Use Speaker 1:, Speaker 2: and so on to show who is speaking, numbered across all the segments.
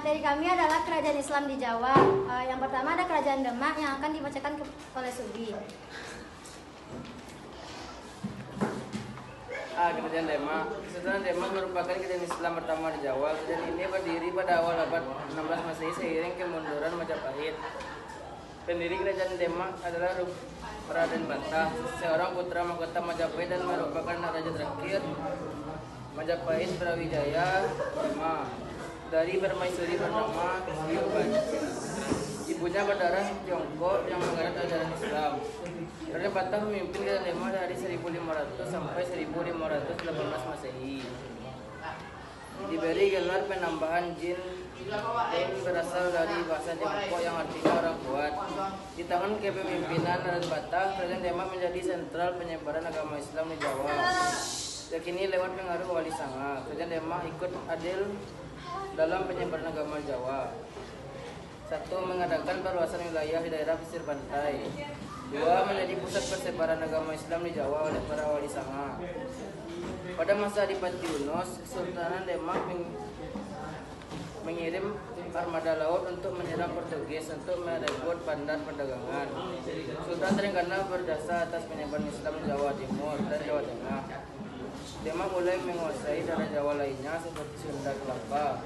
Speaker 1: materi kami adalah kerajaan Islam di Jawa. Yang pertama ada kerajaan Demak yang akan dibacakan oleh Subi.
Speaker 2: Kerajaan Demak. Sultan Demak merupakan kerajaan Islam pertama di Jawa. Kerajaan ini berdiri pada awal abad 16 Masehi seiring kemunduran Majapahit. Pendiri kerajaan Demak adalah Raden Bantah, seorang putra mahkota Majapahit dan merupakan raja terakhir Majapahit Brawijaya V dari permaisuri bernama Yuban. Ibunya berdarah Tiongkok yang menganut ajaran Islam. Raden Bantah memimpin kerajaan Demak dari 1500 sampai 1518 Masehi. Diberi gelar penambahan Jin yang berasal dari bahasa Tiongkok yang artinya orang kuat. Di tangan kepemimpinan Raden Bantah, kerajaan Demak menjadi sentral penyebaran agama Islam di Jawa. Yakini lewat pengaruh Wali Sanga, kerajaan Demak ikut adil dalam penyebaran agama Jawa. 1. Mengadakan perluasan wilayah di daerah pesisir pantai. 2. Menjadi pusat persebaran agama Islam di Jawa oleh para Wali Sanga. Pada masa Adipati Yunus, Sultan Demak mengirim armada laut untuk menyerang Portugis untuk merebut bandar perdagangan. Sultan Trenggana berdasar atas penyebaran Islam di Jawa Timur dan Jawa Tengah. Demak mulai menguasai daerah Jawa lainnya seperti Sunda Kelapa,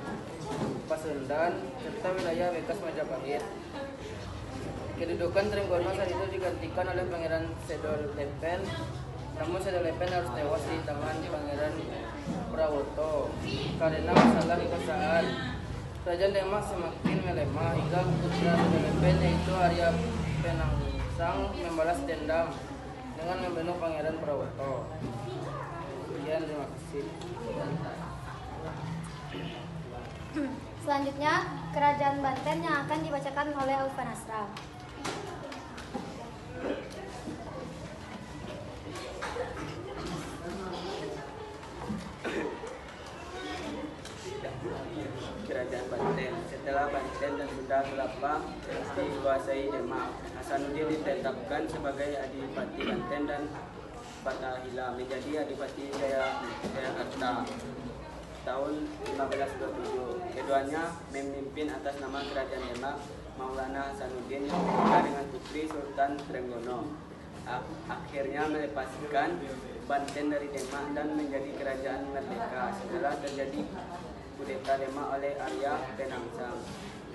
Speaker 2: Pasundan, serta wilayah bekas Majapahit. Kedudukan Trenggono saat itu digantikan oleh Pangeran Sedolepen. Namun Sedolepen harus tewas di tangan Pangeran Prawoto karena masalah kekuasaan. Kerajaan Demak semakin melemah hingga putra Sedolepen yaitu Arya Penangsang membalas dendam dengan membunuh Pangeran Prawoto. Sekian, terima kasih.
Speaker 1: Selanjutnya kerajaan Banten yang akan dibacakan oleh Alfa Nasra.
Speaker 3: Kerajaan Banten. Setelah Banten dan Sunda Kelapa dikuasai Demak, Hasanuddin ditetapkan sebagai Adipati Banten dan Fatahillah menjadi Adipati Jayakarta tahun 1527. Keduanya memimpin atas nama Kerajaan Demak. Maulana Hasanuddin yang menikah dengan putri Sultan Trenggono akhirnya melepaskan Banten dari Demak dan menjadi kerajaan merdeka setelah terjadi kudeta Demak oleh Arya Penangsang.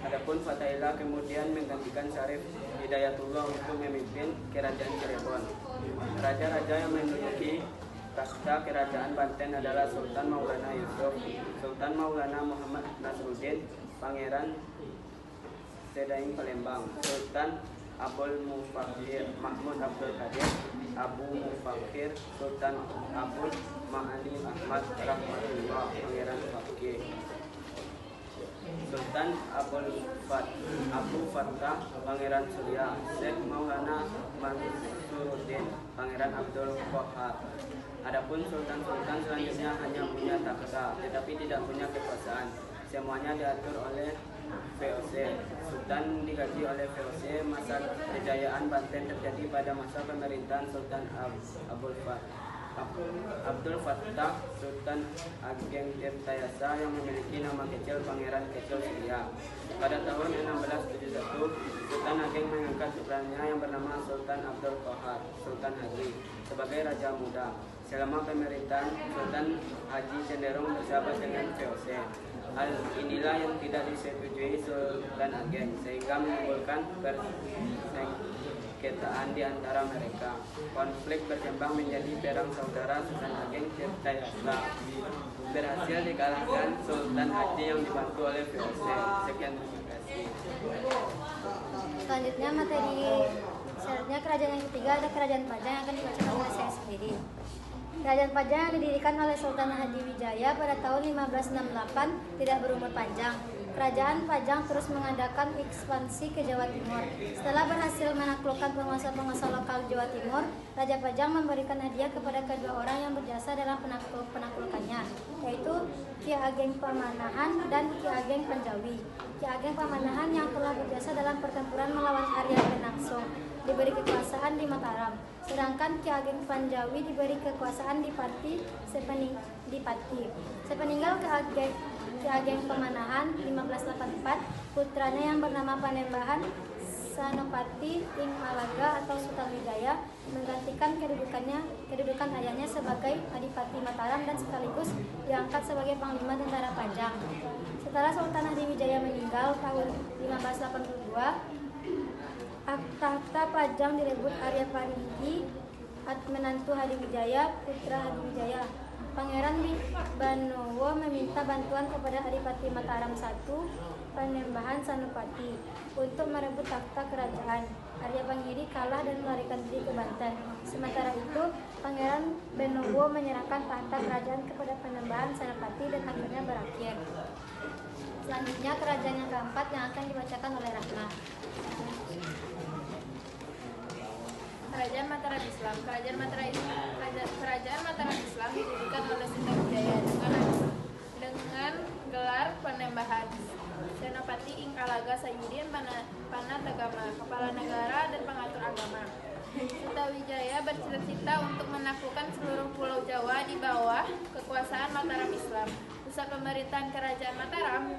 Speaker 3: Adapun Fatahillah kemudian menggantikan Syarif Hidayatullah untuk memimpin kerajaan Cirebon. Raja-raja yang menduduki takhta kerajaan Banten adalah Sultan Maulana Yusuf, Sultan Maulana Muhammad Nasruddin, Pangeran Sedaing Palembang, Sultan Abul Mufakir Mahmud Abdul Qadir, Abu Mufakir, Sultan Abul Ma'ali Ahmad Rahmatullah, Pangeran Fakih, Sultan Abu Fattah, Pangeran Surya, Syekh Maulana Mansuruddin, Pangeran Abdul Qahar. Adapun sultan-sultan selanjutnya hanya punya takhta tetapi tidak punya kekuasaan. Semuanya diatur oleh VOC. Sultan digaji oleh VOC. Masa kejayaan Banten terjadi pada masa pemerintahan Sultan Abdul Fattah, Sultan Ageng Tirtayasa yang memiliki nama kecil Pangeran Kecil Surya. Pada tahun 1671, Sultan Ageng mengangkat putranya yang bernama Sultan Abdul Qahar, Sultan Haji, sebagai Raja Muda. Selama pemerintahan Sultan Haji cenderung bersahabat dengan VOC. Hal inilah yang tidak disetujui Sultan Ageng sehingga menimbulkan persengketaan di antara mereka. Konflik berkembang menjadi perang saudara. Sultan Ageng Tirtayasa berhasil dikalahkan Sultan Haji yang dibantu oleh VOC. Sekian, terima kasih.
Speaker 1: Selanjutnya selanjutnya kerajaan yang ketiga ada kerajaan Pajang yang akan dibacakan oleh saya sendiri. Kerajaan Pajang yang didirikan oleh Sultan Hadi Wijaya pada tahun 1568 tidak berumur panjang. Kerajaan Pajang terus mengadakan ekspansi ke Jawa Timur. Setelah berhasil menaklukkan penguasa-penguasa lokal Jawa Timur, Raja Pajang memberikan hadiah kepada kedua orang yang berjasa dalam penaklukannya, yaitu Ki Ageng Pamanahan dan Ki Ageng Panjawi. Ki Ageng Pamanahan yang telah berjasa dalam pertempuran melawan Arya Penangsung. diberi kekuasaan di Mataram, sedangkan Ki Ageng Panjawi diberi kekuasaan di Pati. Sepeninggal Ki Ageng Pemanahan 1584, putranya yang bernama Panembahan Sanopati ing Alaga atau Sultan Wijaya menggantikan kedudukan ayahnya sebagai Adipati Mataram dan sekaligus diangkat sebagai Panglima Tentara Pajang. Setelah Sultan Hadiwijaya meninggal tahun 1582, tahta Pajang direbut Arya Paninggi, menantu Hadiwijaya, putra Hadiwijaya. Pangeran Banowo meminta bantuan kepada Adipati Mataram I, Panembahan Sanopati, untuk merebut takhta kerajaan. Arya Panggiri kalah dan melarikan diri ke Banten. Sementara itu, Pangeran Banowo menyerahkan tahta kerajaan kepada Panembahan Sanopati dan akhirnya berakhir. Selanjutnya kerajaan yang keempat yang akan dibacakan oleh Rahma.
Speaker 4: Kerajaan Mataram Islam. Kerajaan Mataram Islam didirikan oleh Sriwijaya dengan gelar Panembahan Senopati ing Alaga Sayudin Panatagama, kepala negara dan pengatur agama. Sriwijaya bercita-cita untuk menaklukkan seluruh pulau Jawa di bawah kekuasaan Mataram Islam. Pusat pemerintahan Kerajaan Mataram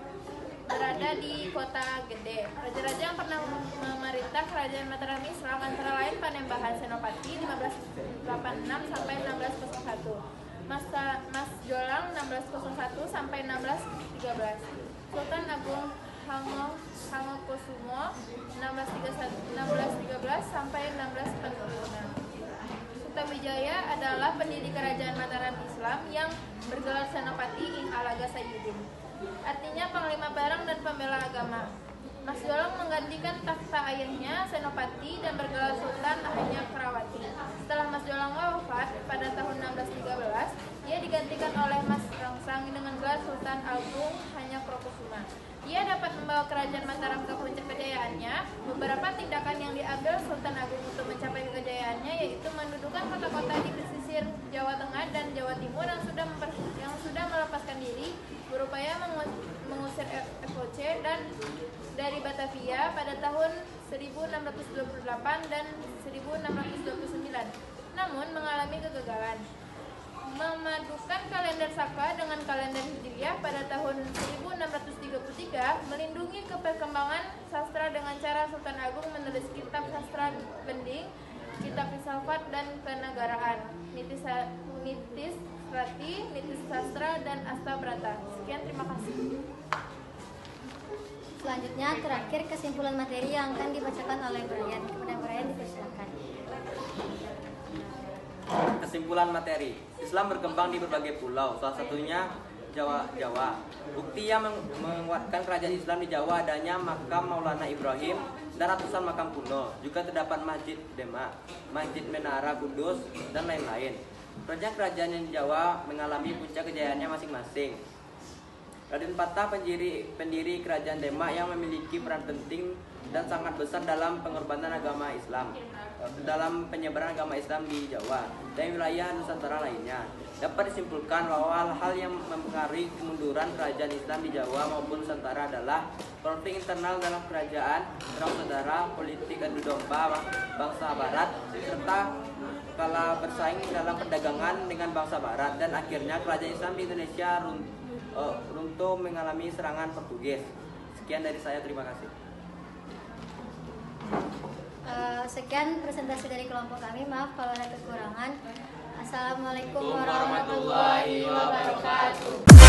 Speaker 4: berada di Kota Gede. Raja-raja yang pernah memerintah Kerajaan Mataram Islam antara lain Panembahan Senopati 1586 sampai 1601, Mas Jolang 1601 sampai 1613, Sultan Agung Hangokusumo 1613 sampai 1646. Sriwijaya adalah pendiri Kerajaan Mataram Islam yang bergelar Senopati ing Alaga Sayudin, artinya panglima perang dan pembela agama. Mas Jolang menggantikan takhta ayahnya Senopati dan bergelar Sultan hanya Kerawati. Setelah Mas Jolang wafat pada tahun 1613, ia digantikan oleh Mas Rangsang dengan gelar Sultan Agung hanya Krokusuma. Ia dapat membawa Kerajaan Mataram ke puncak kejayaannya. Beberapa tindakan yang diambil Sultan Agung untuk mencapai kejayaannya yaitu mendudukan kota-kota di pesisir Jawa Tengah dan Jawa Timur yang sudah melepaskan diri, berupaya mengusir FOC dan dari Batavia pada tahun 1628 dan 1629, namun mengalami kegagalan. Memadukan kalender Saka dengan kalender Hijriah pada tahun 1633, melindungi perkembangan sastra dengan cara Sultan Agung menulis kitab sastra Bending, kitab filsafat dan kenegaraan, Nitis Rati, Nitis Sastra, dan Astabrata. Sekian, terima kasih.
Speaker 1: Selanjutnya terakhir kesimpulan materi yang akan dibacakan oleh Brian. Kepada Brian dipersilakan.
Speaker 5: Kesimpulan materi. Islam berkembang di berbagai pulau, salah satunya Jawa. Bukti yang menguatkan kerajaan Islam di Jawa adanya makam Maulana Ibrahim dan ratusan makam kuno. Juga terdapat Masjid Demak, Masjid Menara Kudus, dan lain-lain. Kerajaan-kerajaan di Jawa mengalami puncak kejayaannya masing-masing. Raden Patah, pendiri kerajaan Demak yang memiliki peran penting dan sangat besar dalam pengorbanan agama Islam, dalam penyebaran agama Islam di Jawa dan wilayah Nusantara lainnya. Dapat disimpulkan bahwa hal-hal yang mempengaruhi kemunduran kerajaan Islam di Jawa maupun Nusantara adalah konflik internal dalam kerajaan, perang saudara, politik adu domba bangsa Barat, serta kalah bersaing dalam perdagangan dengan bangsa Barat, dan akhirnya kerajaan Islam di Indonesia runtuh mengalami serangan Portugis. Sekian dari saya, terima kasih.
Speaker 1: Sekian presentasi dari kelompok kami. Maaf kalau ada kekurangan. Assalamualaikum warahmatullahi wabarakatuh.